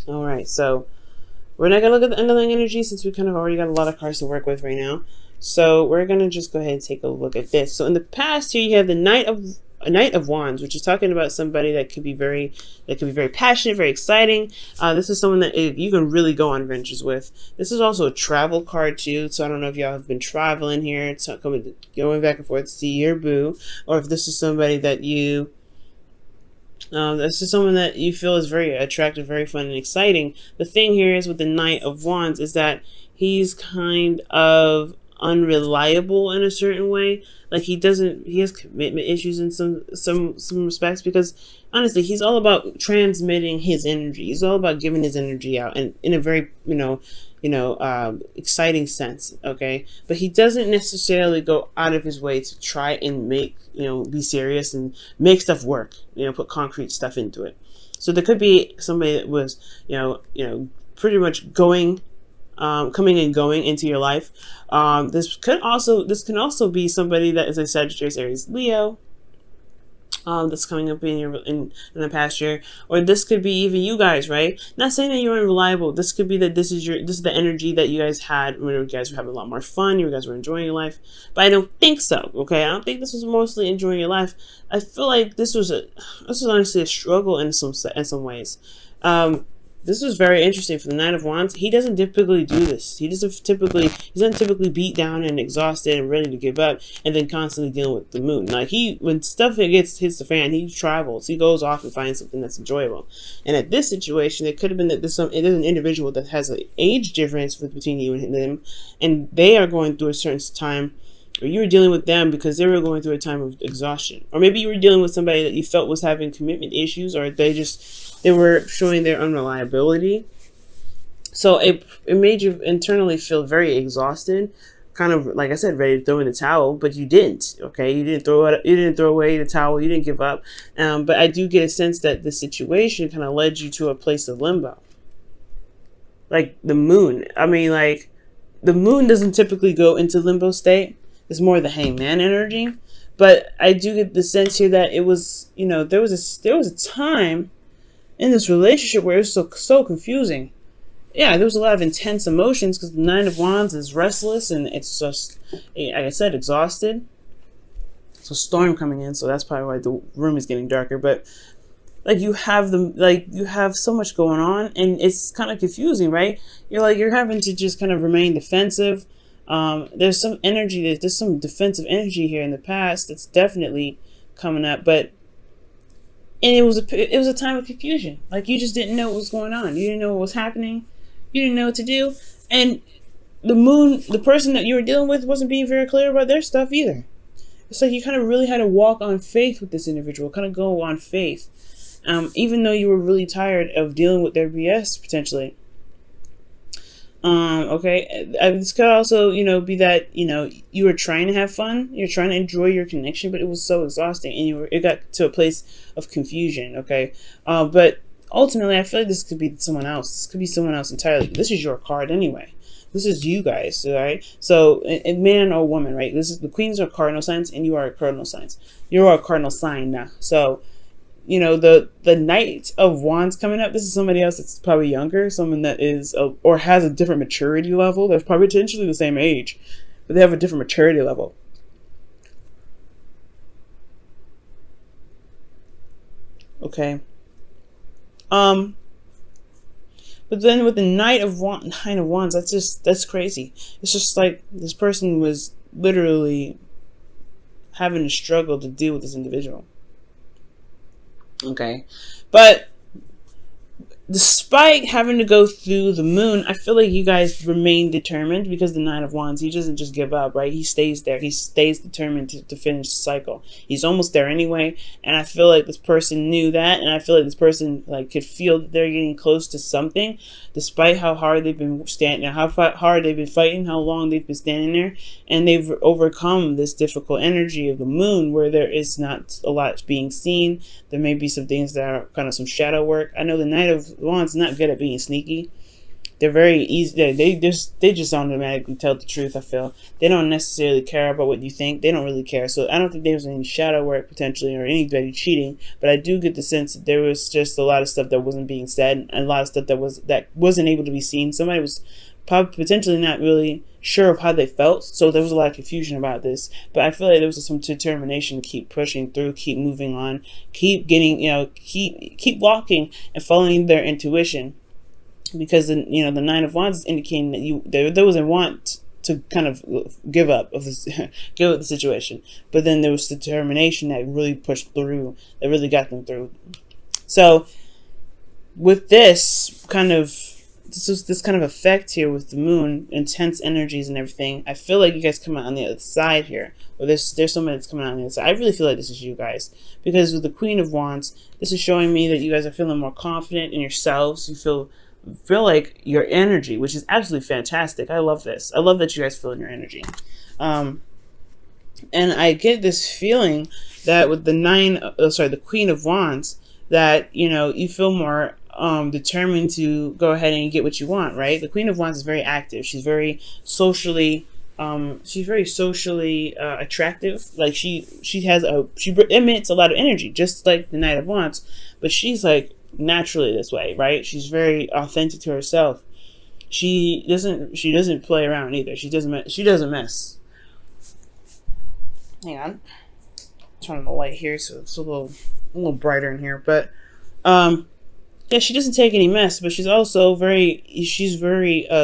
All right, so we're not gonna look at the underlying energy since we kind of already got a lot of cards to work with right now. So we're gonna just go ahead and take a look at this. So in the past here, you have the Knight of Wands, which is talking about somebody that could be very passionate, very exciting. This is someone that you can really go on adventures with. This is also a travel card too. So I don't know if y'all have been traveling here, it's not going back and forth to see your boo, or if this is somebody that this is someone that you feel is very attractive, very fun, and exciting. The thing here is with the Knight of Wands is that he's kind of unreliable in a certain way. Like he has commitment issues in some respects because honestly, he's all about transmitting his energy. He's all about giving his energy out, and in a very exciting sense. Okay, but he doesn't necessarily go out of his way to try and make be serious and make stuff work. Put concrete stuff into it. So there could be somebody that was pretty much coming and going into your life. This can also be somebody that is a Sagittarius, Aries, Leo. That's coming up in the past year, or this could be even you guys, right? Not saying that you're unreliable. This could be that this is the energy that you guys had when you guys were having a lot more fun. You guys were enjoying your life, but I don't think so. Okay, I don't think this was mostly enjoying your life. I feel like this was honestly a struggle in some ways. This was very interesting for the Knight of Wands. He doesn't typically do this. He's not typically beat down and exhausted and ready to give up and then constantly dealing with the moon. Like when stuff hits the fan, he travels. He goes off and finds something that's enjoyable. And at this situation, it could have been that there's an individual that has an age difference between you and them, and they are going through a certain time, or you were dealing with them because they were going through a time of exhaustion. Or maybe you were dealing with somebody that you felt was having commitment issues, or they were showing their unreliability. So it made you internally feel very exhausted, kind of like I said, ready to throw in the towel, but you didn't. Okay, you didn't throw away the towel. You didn't give up. But I do get a sense that the situation kind of led you to a place of limbo. Like the moon. I mean, like the moon doesn't typically go into limbo state. It's more the hangman energy. But I do get the sense here that it was, there was a time in this relationship where it was so confusing. Yeah, there was a lot of intense emotions because the Nine of Wands is restless and it's just, like I said, exhausted. So storm coming in, so that's probably why the room is getting darker. But you have so much going on, and it's kind of confusing, right? You're having to just kind of remain defensive. There's some energy, there's some defensive energy here in the past that's definitely coming up, and it was a time of confusion. Like you just didn't know what was going on. You didn't know what was happening. You didn't know what to do. And the person that you were dealing with wasn't being very clear about their stuff either. It's like you kind of really had to walk on faith with this individual, kind of go on faith. Even though you were really tired of dealing with their BS potentially. Okay, this could also, be that, you were trying to have fun, you're trying to enjoy your connection, but it was so exhausting, and it got to a place of confusion. Okay, but ultimately, I feel like this could be someone else. This could be someone else entirely. This is your card anyway. This is you guys, all right? So, a man or woman, right? This is the queens are cardinal signs, and you are a cardinal signs. You are a cardinal sign now. So, the Knight of Wands coming up, this is somebody else that's probably younger, someone that is or has a different maturity level. They're probably potentially the same age, but they have a different maturity level. Okay. But then with the Nine of Wands, that's crazy. It's just like this person was literally having to struggle to deal with this individual. Okay, but despite having to go through the moon, I feel like you guys remain determined because the Nine of Wands, he doesn't just give up, right? He stays there. He stays determined to finish the cycle. He's almost there anyway, and I feel like this person knew that, and I feel like this person could feel that they're getting close to something, despite how hard they've been standing, how hard they've been fighting, how long they've been standing there, and they've overcome this difficult energy of the moon where there is not a lot being seen. There may be some things that are kind of some shadow work. I know the Knight of Wands is not good at being sneaky. They're very easy. They just automatically tell the truth. I feel they don't necessarily care about what you think. They don't really care. So I don't think there was any shadow work potentially or anybody cheating. But I do get the sense that there was just a lot of stuff that wasn't being said, and a lot of stuff that wasn't able to be seen. Somebody was probably potentially not really sure of how they felt, so there was a lot of confusion about this. But I feel like there was some determination to keep pushing through, keep moving on, keep getting, keep walking and following their intuition, because the Nine of Wands is indicating that there was a want to kind of give up of this, give up the situation, but then there was determination that really pushed through, that really got them through. So with this kind of effect here with the moon, intense energies and everything, I feel like you guys come out on the other side here, or there's somebody that's coming out on the other side. I really feel like this is you guys, because with the Queen of Wands, this is showing me that you guys are feeling more confident in yourselves. You feel like your energy, which is absolutely fantastic. I love this. I love that you guys feel in your energy. And I get this feeling that with the Queen of Wands, that you feel more determined to go ahead and get what you want, right? The Queen of Wands is very active. She's very socially attractive. Like she emits a lot of energy, just like the Knight of Wands, but she's like naturally this way, right? She's very authentic to herself. She doesn't play around either. She doesn't mess. Hang on, turn on the light here so it's a little brighter in here. But yeah, she doesn't take any mess, but she's also very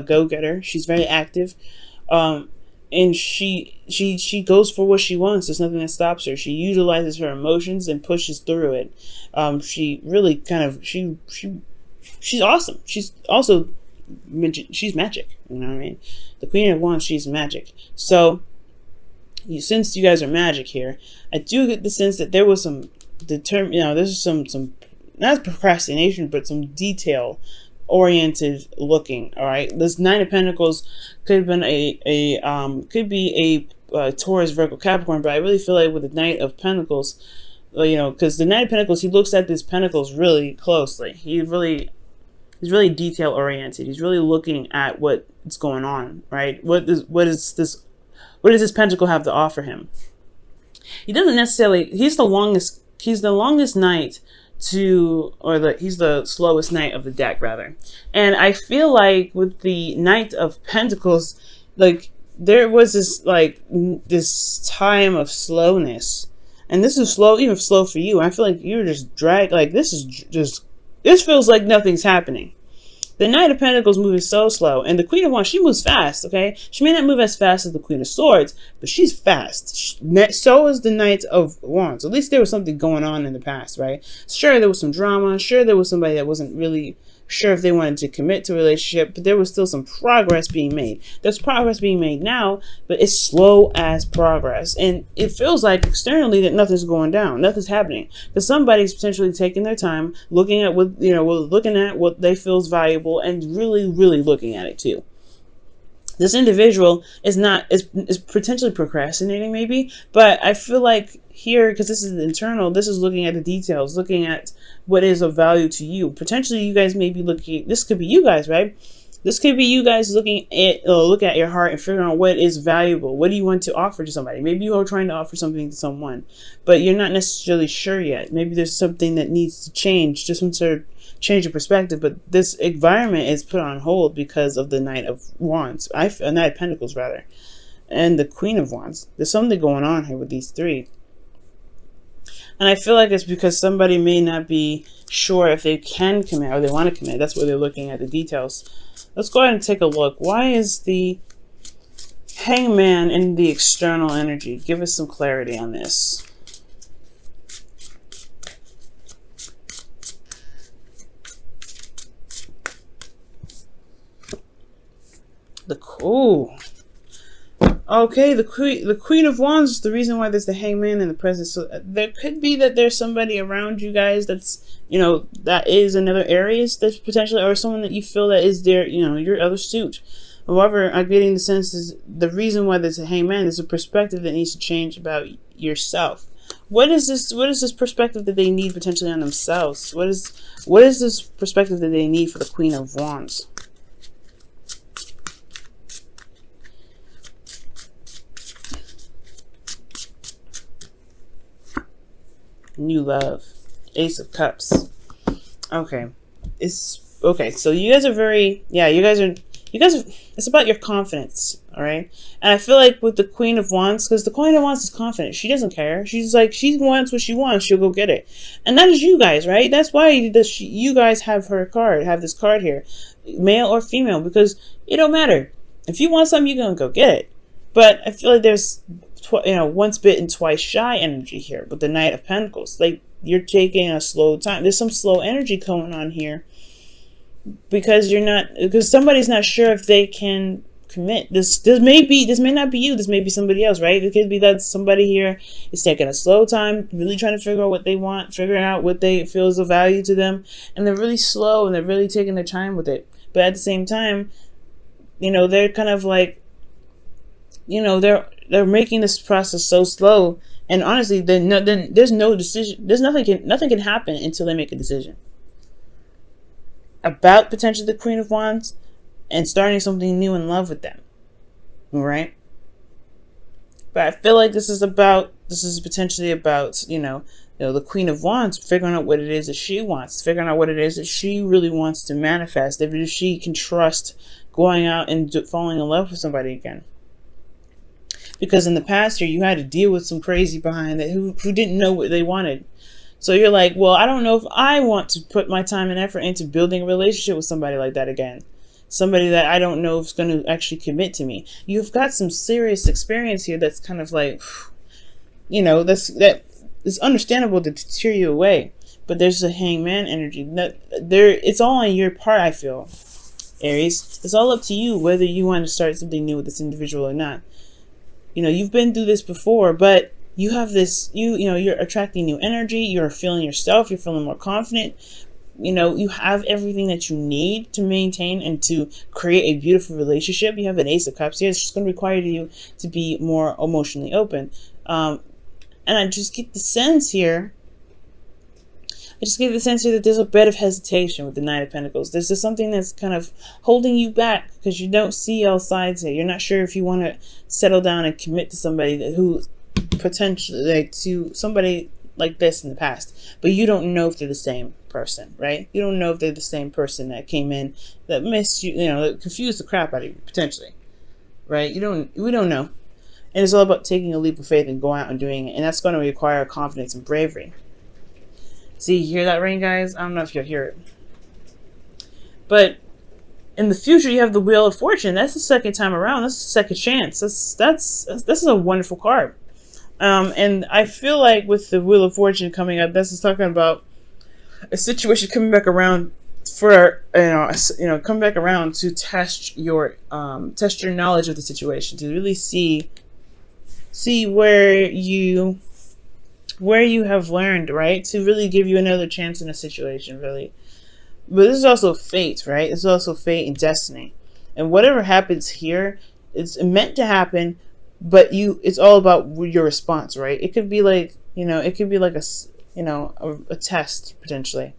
go-getter. She's very active, and she goes for what she wants. There's nothing that stops her. She utilizes her emotions and pushes through it. She really she's awesome. She's also she's magic. You know what I mean? The Queen of Wands, she's magic. So since you guys are magic here, I do get the sense that there was some there's some not procrastination, but some detail oriented looking. All right, this Nine of Pentacles could have been a Taurus, Virgo, Capricorn, but I really feel like with the Knight of Pentacles, because the Knight of Pentacles, he looks at these pentacles really closely. He's really detail oriented. He's really looking at what's going on, right? What does this pentacle have to offer him? He doesn't necessarily. He's the longest knight he's the slowest knight of the deck, rather. And I feel like with the Knight of Pentacles, like there was this time of slowness, and this is even slow for you. I feel like you're just dragged. Like this feels like nothing's happening. The Knight of Pentacles moving so slow, and the Queen of Wands, she moves fast, okay? She may not move as fast as the Queen of Swords, but she's fast. So is the Knight of Wands. At least there was something going on in the past, right? Sure, there was some drama. Sure, there was somebody that wasn't really sure if they wanted to commit to a relationship, but there was still some progress being made. There's progress being made now, but it's slow as progress. And it feels like externally that nothing's going down, nothing's happening. Because somebody's potentially taking their time, looking at what they feel is valuable, and really, really looking at it too. This individual is potentially procrastinating maybe, but I feel like here, because this is internal, this is looking at the details, looking at what is of value to you. Potentially you guys may be looking, this could be you guys, right? This could be you guys looking at your heart and figuring out what is valuable. What do you want to offer to somebody? Maybe you are trying to offer something to someone, but you're not necessarily sure yet. Maybe there's something that needs to change, just some sort of change of perspective, but this environment is put on hold because of the Knight of Wands, Knight of Pentacles rather, and the Queen of Wands. There's something going on here with these three. And I feel like it's because somebody may not be sure if they can commit or they want to commit. That's why they're looking at the details. Let's go ahead and take a look. Why is the Hangman in the external energy? Give us some clarity on this. Okay, the Queen of Wands is the reason why there's the Hangman in the present. So there could be that there's somebody around you guys that's, that is another Aries that's potentially, or someone that you feel that is their, your other suit. However, I'm getting the sense is the reason why there's a Hangman is a perspective that needs to change about yourself. What is this perspective that they need potentially on themselves? What is this perspective that they need for the Queen of Wands? New love. Ace of Cups. Okay. It's okay. So you guys are very, yeah, you guys are, it's about your confidence. All right. And I feel like with the Queen of Wands, because the Queen of Wands is confident. She doesn't care. She's like, she wants what she wants. She'll go get it. And that is you guys, right? That's why you guys have her card, have this card here, male or female, because it don't matter. If you want something, you're going to go get it. But I feel like there's, once bitten, twice shy energy here with the Knight of Pentacles. Like, you're taking a slow time. There's some slow energy going on here because somebody's not sure if they can commit. This may not be you. This may be somebody else, right? It could be that somebody here is taking a slow time, really trying to figure out what they want, figuring out what they feel is of value to them, and they're really slow and they're really taking their time with it. But at the same time, they're kind of like, they're making this process so slow. And honestly, there's no decision. Nothing can happen until they make a decision about potentially the Queen of Wands and starting something new in love with them. All right. But I feel like this is potentially about, the Queen of Wands figuring out what it is that she wants, figuring out what it is that she really wants to manifest, if she can trust going out and falling in love with somebody again. Because in the past year, you had to deal with some crazy behind that who didn't know what they wanted. So you're like, well, I don't know if I want to put my time and effort into building a relationship with somebody like that again. Somebody that I don't know if is going to actually commit to me. You've got some serious experience here that's kind of like, that it's understandable to tear you away. But there's a hangman energy. It's all on your part, I feel, Aries. It's all up to you whether you want to start something new with this individual or not. You've been through this before, but you have this, you're attracting new energy. You're feeling yourself. You're feeling more confident. You have everything that you need to maintain and to create a beautiful relationship. You have an Ace of Cups here. It's just going to require you to be more emotionally open. And I just get the sense here. That there's a bit of hesitation with the Knight of Pentacles. There's just something that's kind of holding you back because you don't see all sides here. You're not sure if you want to settle down and commit to somebody who potentially, to somebody like this in the past. But you don't know if they're the same person, right? You don't know if they're the same person that came in, that missed you, that confused the crap out of you, potentially, right? We don't know. And it's all about taking a leap of faith and going out and doing it. And that's going to require confidence and bravery. See, you hear that ring, guys? I don't know if you'll hear it. But in the future, you have the Wheel of Fortune. That's the second time around. That's the second chance. This is a wonderful card. And I feel like with the Wheel of Fortune coming up, this is talking about a situation coming back around for, come back around to test your knowledge of the situation, to really see where you have learned, right? To really give you another chance in a situation, really. But this is also fate, right? It's also fate and destiny. And whatever happens here, it's meant to happen, but it's all about your response, right? It could be like, it could be like a test, potentially.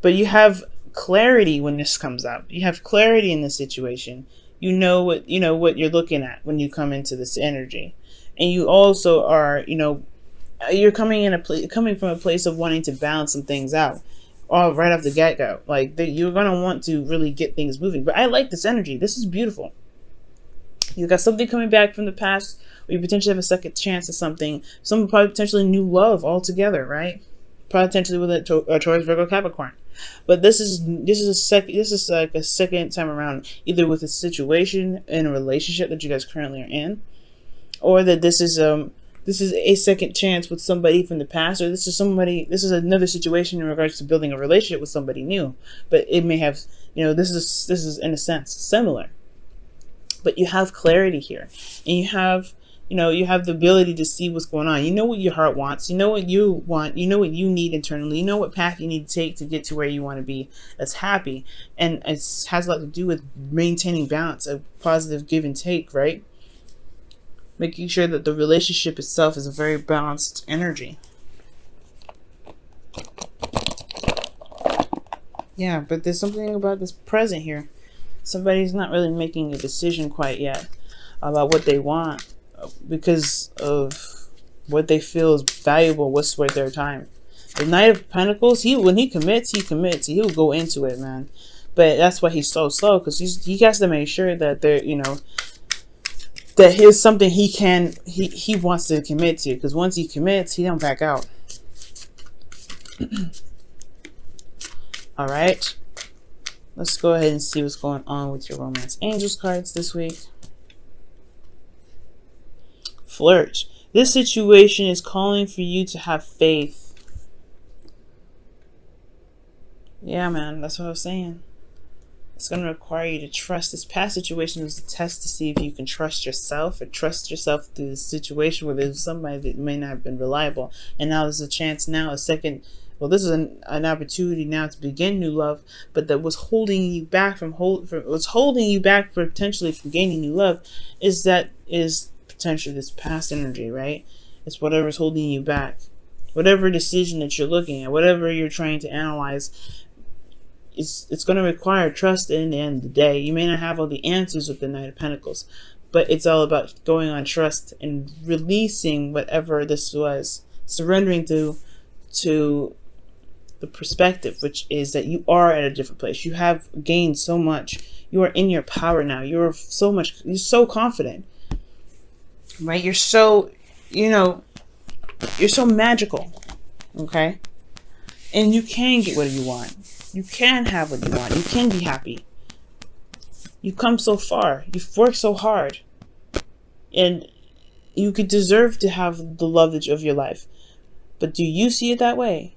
But you have clarity when this comes up. You have clarity in the situation. You know what you're looking at when you come into this energy. And you also are, you're coming from a place of wanting to balance some things out, all right off the get-go. Like you're gonna want to really get things moving. But I like this energy. This is beautiful. You got something coming back from the past, or you potentially have a second chance at something. Some potentially new love altogether, right? Potentially with a Taurus, Virgo, Capricorn. But this is like a second time around, either with a situation in a relationship that you guys currently are in, or that this is a second chance with somebody from the past, or this is another situation in regards to building a relationship with somebody new. But it may have, this is in a sense similar. But you have clarity here, and you have the ability to see what's going on. You know what your heart wants. You know what you want. You know what you need internally. You know what path you need to take to get to where you want to be that's happy. And it has a lot to do with maintaining balance, a positive give and take, right? Making sure that the relationship itself is a very balanced energy. Yeah, but there's something about this present here. Somebody's not really making a decision quite yet about what they want because of what they feel is valuable, what's worth their time. The Knight of Pentacles, when he commits, he commits. He'll go into it, man. But that's why he's so slow, because he has to make sure that they're, you know, that here's something he wants to commit to, because once he commits, he don't back out. All right, let's go ahead and see what's going on with your romance angels cards this week. Flirt. This situation is calling for you to have faith. Yeah, man, that's what I was saying. It's going to require you to trust. This past situation was a test to see if you can trust yourself, or trust yourself through this situation where there's somebody that may not have been reliable. And now there's a chance now, a second. Well, this is an opportunity now to begin new love, but that was holding you back what's holding you back potentially from gaining new love is potentially this past energy, right? It's whatever's holding you back. Whatever decision that you're looking at, whatever you're trying to analyze, it's going to require trust in the end of the day. You may not have all the answers with the Knight of Pentacles, but it's all about going on trust and releasing whatever this was, surrendering to the perspective, which is that you are at a different place. You have gained so much. You are in your power now. You're so confident, right? You're so, you know, you're so magical, okay? And you can get what you want. You can have what you want. You can be happy. You've come so far. You've worked so hard. And you could deserve to have the love of your life. But do you see it that way?